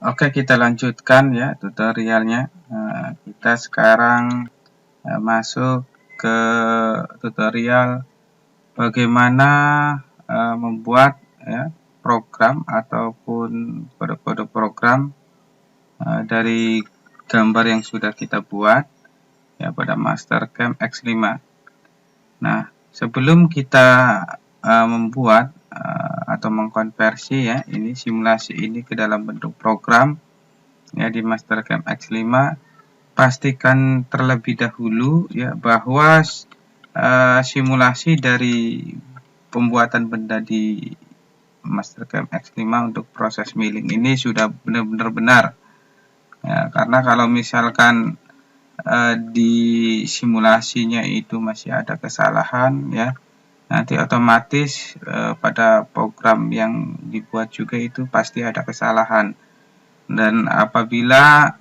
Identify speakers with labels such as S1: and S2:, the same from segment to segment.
S1: Oke, kita lanjutkan ya tutorialnya. Kita sekarang masuk ke tutorial bagaimana membuat ya, program ataupun kode-kode program dari gambar yang sudah kita buat ya pada Mastercam X5. Nah, sebelum kita membuat atau mengkonversi ya ini simulasi ini ke dalam bentuk program ya di Mastercam X5, pastikan terlebih dahulu ya bahwa simulasi dari pembuatan benda di Mastercam X5 untuk proses milling ini sudah benar-benar benar ya, karena kalau misalkan di simulasinya itu masih ada kesalahan ya, nanti otomatis pada program yang dibuat juga itu pasti ada kesalahan. Dan apabila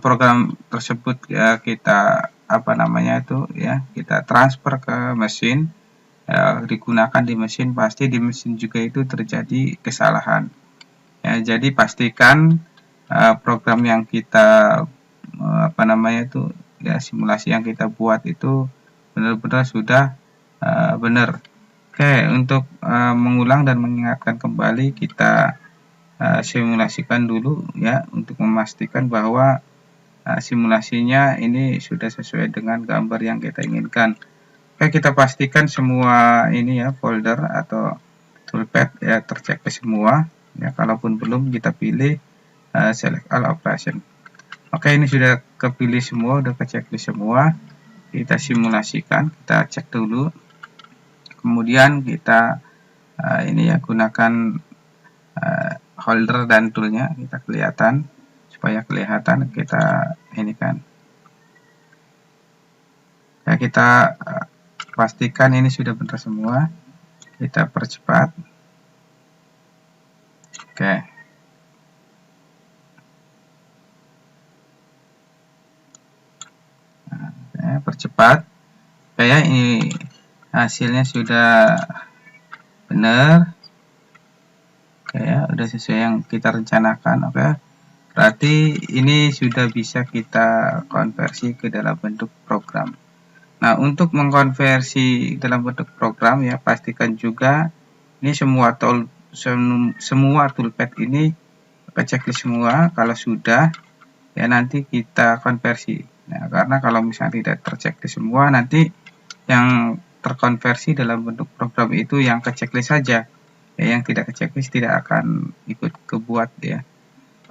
S1: program tersebut ya kita kita transfer ke mesin, digunakan di mesin, pasti di mesin juga itu terjadi kesalahan ya. Jadi pastikan program yang kita simulasi yang kita buat itu benar-benar sudah benar. Oke, untuk mengulang dan mengingatkan kembali, kita simulasikan dulu ya untuk memastikan bahwa simulasinya ini sudah sesuai dengan gambar yang kita inginkan. Oke, kita pastikan semua ini ya folder atau toolpad ya terchecklist semua ya. Kalaupun belum, kita pilih select all operation. Oke, ini sudah kepilih semua, udah ke checklist semua. Kita simulasikan, kita cek dulu. Kemudian kita gunakan holder dan toolnya, kita kelihatan, supaya kelihatan kita ini kan ya, kita pastikan ini sudah benar semua, kita percepat. Oke, percepat kayak ini hasilnya sudah benar. Oke ya, udah sesuai yang kita rencanakan. Oke, berarti ini sudah bisa kita konversi ke dalam bentuk program. Nah, untuk mengkonversi dalam bentuk program ya, pastikan juga ini semua toolpad ini ke checklist semua. Kalau sudah ya, nanti kita konversi. Nah, karena kalau misalnya tidak terchecklist semua, nanti yang terkonversi dalam bentuk program itu yang ke checklist saja ya, yang tidak ke checklist tidak akan ikut kebuat ya.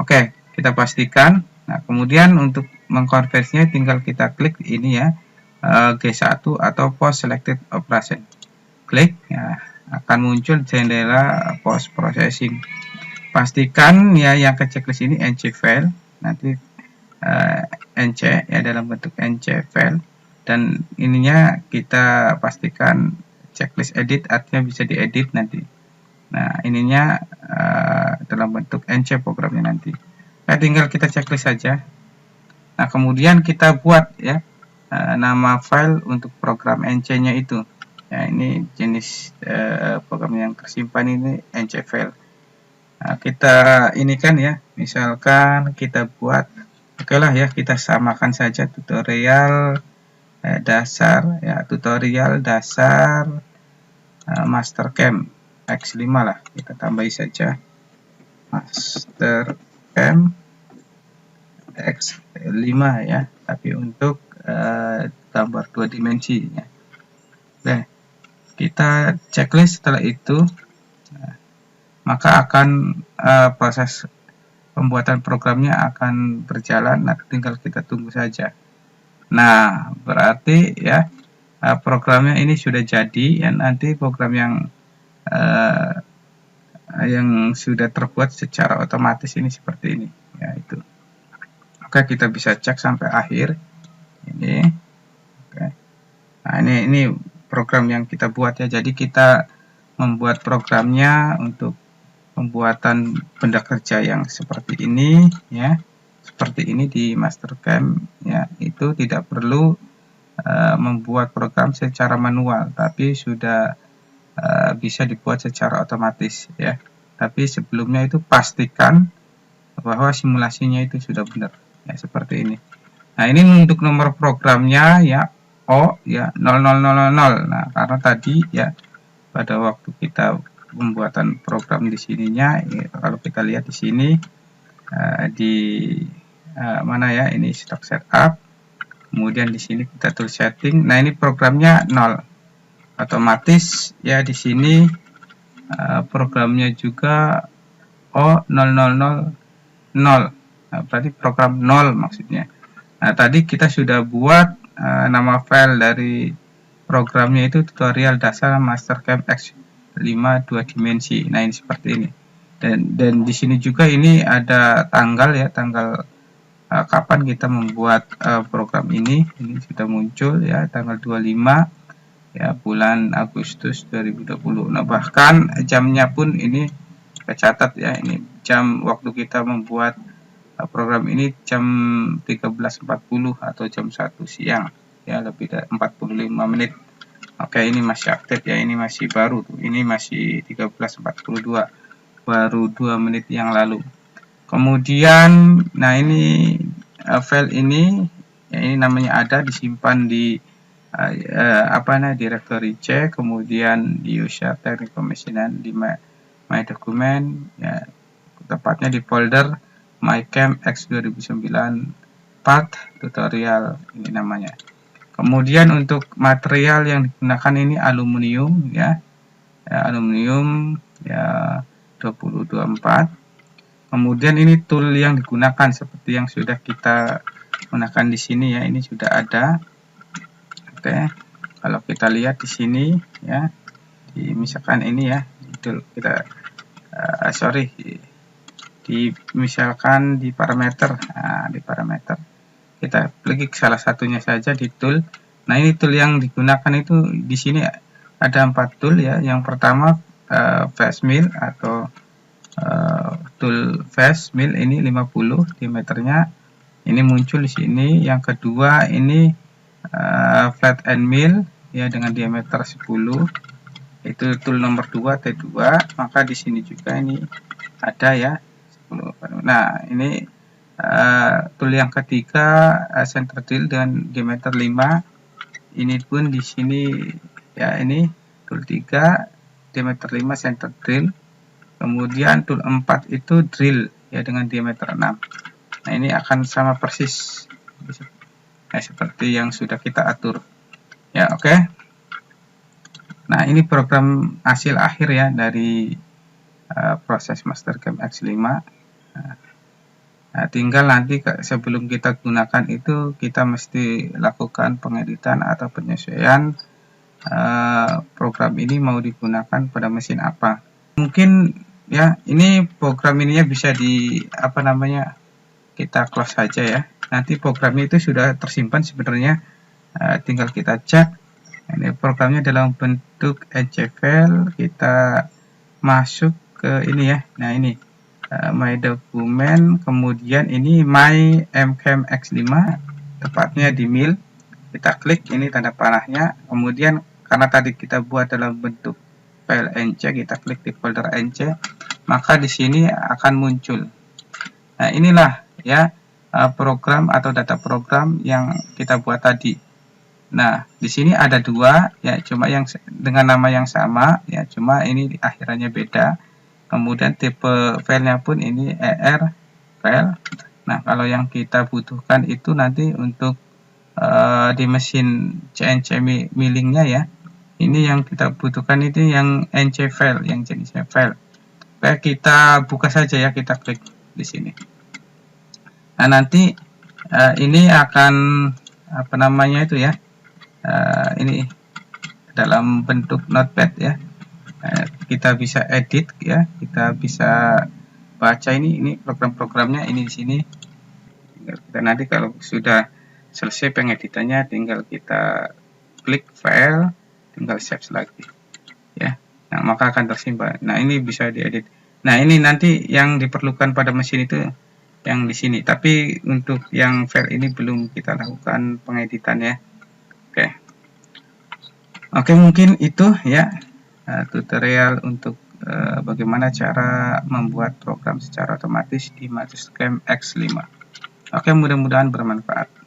S1: Oke, kita pastikan. Nah, kemudian untuk mengkonversinya tinggal kita klik ini ya, G1 atau post selected operation. Klik ya, akan muncul jendela post processing. Pastikan ya yang ke checklist ini NC file, nanti NC ya dalam bentuk NC file, dan ininya kita pastikan checklist edit, artinya bisa diedit nanti. Nah, ininya dalam bentuk NC programnya nanti. Nah, tinggal kita checklist saja. Nah, kemudian kita buat ya nama file untuk program NC-nya itu. Ya, ini jenis program yang tersimpan ini NC file. Nah, kita ini kan ya, misalkan kita buat, oke lah ya, kita samakan saja tutorial dasar ya, tutorial dasar Mastercam X5 lah, kita tambahi saja Mastercam X5 ya, tapi untuk gambar 2 dimensi ya. Oke, kita checklist. Setelah itu maka akan proses pembuatan programnya akan berjalan. Nah, tinggal kita tunggu saja. Nah, berarti ya programnya ini sudah jadi ya. Nanti program yang sudah terbuat secara otomatis ini seperti ini ya, itu. Oke, kita bisa cek sampai akhir ini. Oke, nah ini program yang kita buat ya. Jadi kita membuat programnya untuk pembuatan benda kerja yang seperti ini ya, seperti ini di Mastercam ya. Itu tidak perlu membuat program secara manual, tapi sudah bisa dibuat secara otomatis ya. Tapi sebelumnya itu pastikan bahwa simulasinya itu sudah benar, ya seperti ini. Nah, ini untuk nomor programnya ya O ya 0000. Nah, karena tadi ya pada waktu kita pembuatan program di sininya ya, kalau kita lihat di sini di mana ya, ini stock setup, kemudian di sini kita tool setting. Nah, ini programnya 0, otomatis ya di sini programnya juga O0000. Nah, berarti program 0 maksudnya. Nah, tadi kita sudah buat nama file dari programnya itu tutorial dasar Mastercam X5 2 dimensi. Nah, ini seperti ini. Dan di sini juga ini ada tanggal ya, tanggal kapan kita membuat program ini. Ini sudah muncul ya, tanggal 25 ya, bulan Agustus 2020. Nah, bahkan jamnya pun ini tercatat ya, ini jam waktu kita membuat program ini jam 13.40 atau jam 1 siang ya, lebih dari 45 menit. Oke, ini masih update ya, ini masih baru tuh, ini masih 13.42, baru 2 menit yang lalu. Kemudian nah ini file ini ya, ini namanya ada disimpan di directory C, kemudian di user teknik pemesinan di my document ya, tepatnya di folder MyCam X 2009 part tutorial, ini namanya. Kemudian untuk material yang digunakan ini aluminium ya, aluminium ya 2024. Kemudian ini tool yang digunakan seperti yang sudah kita gunakan di sini ya, ini sudah ada. Oke, kalau kita lihat di sini ya, misalkan ini ya, tool kita misalkan di parameter. Nah, di parameter kita klik salah satunya saja di tool. Nah, ini tool yang digunakan itu di sini ada 4 tool ya. Yang pertama face mill atau tool face mill, ini 50 diameternya, ini muncul di sini. Yang kedua ini flat end mill ya dengan diameter 10, itu tool nomor 2 T2. Maka di sini juga ini ada ya 10. Nah, ini tool yang ketiga center drill dengan diameter 5, ini pun di sini ya, ini tool 3 diameter 5 center drill. Kemudian tool 4 itu drill ya dengan diameter 6. Nah, ini akan sama persis ya, seperti yang sudah kita atur ya. Oke. Nah, ini program hasil akhir ya dari proses Mastercam X5. Nah, tinggal nanti sebelum kita gunakan itu kita mesti lakukan pengeditan atau penyesuaian program ini mau digunakan pada mesin apa. Mungkin ya, ini program ininya bisa kita close saja ya. Nanti programnya itu sudah tersimpan sebenarnya, tinggal kita cek. Ini programnya dalam bentuk EC file, kita masuk ke ini ya. Nah, ini my document, kemudian ini my MCam X5, tepatnya di mill. Kita klik ini tanda panahnya, kemudian karena tadi kita buat dalam bentuk file NC, kita klik di folder NC, maka di sini akan muncul. Nah, inilah ya program atau data program yang kita buat tadi. Nah, di sini ada 2 ya, cuma yang dengan nama yang sama ya, cuma ini akhirannya beda. Kemudian tipe filenya pun ini ER file. Nah, kalau yang kita butuhkan itu nanti untuk di mesin CNC millingnya ya, ini yang kita butuhkan itu yang NC file, yang jenisnya file. Oke, kita buka saja ya, kita klik di sini. Nah, nanti ini akan itu ya, ini dalam bentuk notepad ya. Kita bisa edit ya, kita bisa baca ini program-programnya ini di sini. Kita nanti kalau sudah selesai pengeditannya tinggal kita klik file, tinggal save lagi ya. Nah, maka akan tersimpan. Nah, ini bisa diedit. Nah, ini nanti yang diperlukan pada mesin itu yang di sini, tapi untuk yang file ini belum kita lakukan pengeditan ya. Oke, mungkin itu ya tutorial untuk bagaimana cara membuat program secara otomatis di Multiscam X5. Oke, mudah-mudahan bermanfaat.